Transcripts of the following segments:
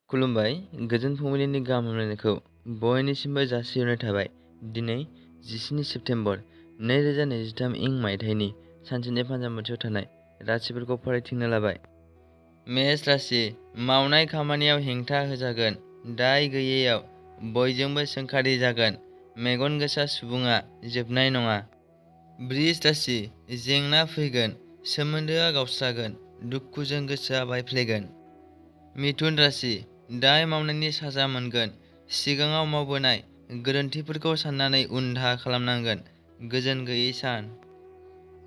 खुलुमबाय गोजोन फुंबिलिनि गाहाम हामलायनायखौ बयनिसिमबो जासिहरनाय थाबाय। दिनै 17 सेप्तेम्बर 2023 इं मायथाइनि सानसेनि फानजामुथियाव थानाय राशिफोरखौ फरायथिंनो लाबाय। मेष राशि मावनाय खामानियाव हेंथा होजागोन, दाय गैयैयाव बयजोंबो सोंखारि जागोन, मेगन गोसा सुबुङा जोबनाय नङा। वृष राशि जेंना फैगोन, सोमोन्दोआ गावस्रागोन, दुखुजों गोसोआ बायफ्लेगोन। मिथुन राशि दाय मावनायनि साजा मोनगोन, सिगाङाव मावबोनाय गोरोन्थिफोरखौ साननानै उनदाहा खालामनांगोन, गोजोन गैयै सान।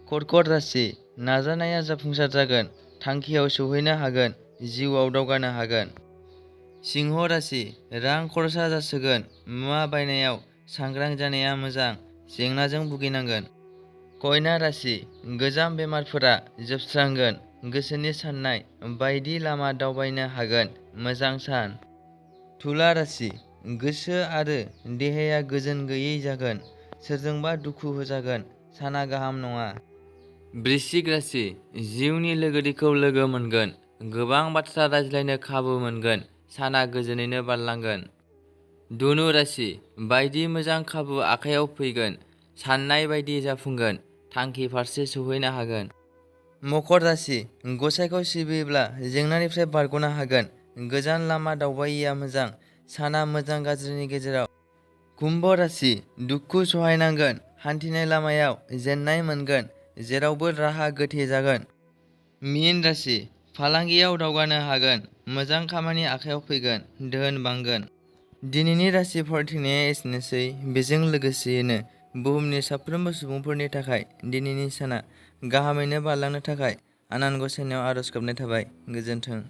कर्कट राशि नाजानाया जाफुंसार जागोन, थांखियाव सौहैनो हागोन, जिउआव दावगानो हागोन। सिंह राशि रां खरसा जासोगोन, मुवा बायनायाव सांग्रां जानाया मोजां, जेंनाजों भुगिनांगोन। कन्या राशि गोजाम बेमारफोरा जोबस्रांगोन, गोसोनि साननाय बायदि लामा दावबायनो हागोन, मोजां सान। तुला राशि गोसो आरो देहाया गोजोन गैयै जागोन, सोरजोंबा दुखु होजागोन, साना गाहाम नङा। वृश्चिक राशि जिउनि लोगोरिखौ लोगो मोनगोन, गोबां बाथ्रा रायज्लायनो खाबु मोनगोन, साना गोजोनैनो बारलांगोन। धनु राशि बायदि मोजां खाबु आखायाव फैगोन, साननाय बायदि जाफुंगोन, थांखि फारसे सौहैनो हागोन। मकर राशि गसाइखौ सिबियोब्ला जेंनानिफ्राय बारग'नो हागोन, गोजान लामा दावबायैया मोजां, साना मोजां गाज्रिनि गेजेराव। कुम्भ राशि दुखु सहायनांगोन, हान्थिनाय लामायाव जेननाय मोनगोन, जेरावबो राहा गोथे जागोन। मीन राशि फालांगियाव दावगानो हागोन, मोजां खामानि आखायाव फैगोन, धोन बांगोन। दिनैनि राशि फरायथिंनाया एसेनोसै। बेजों लोगोसेयैनो बुहुमनि साफ्रोमबो सुबुंफोरनि थाखाय दिनैनि साना गाहामैनो बारलांनो थाखाय आनान गसाइनाव आरज गाबनाय थाबाय। गोजोन्थों।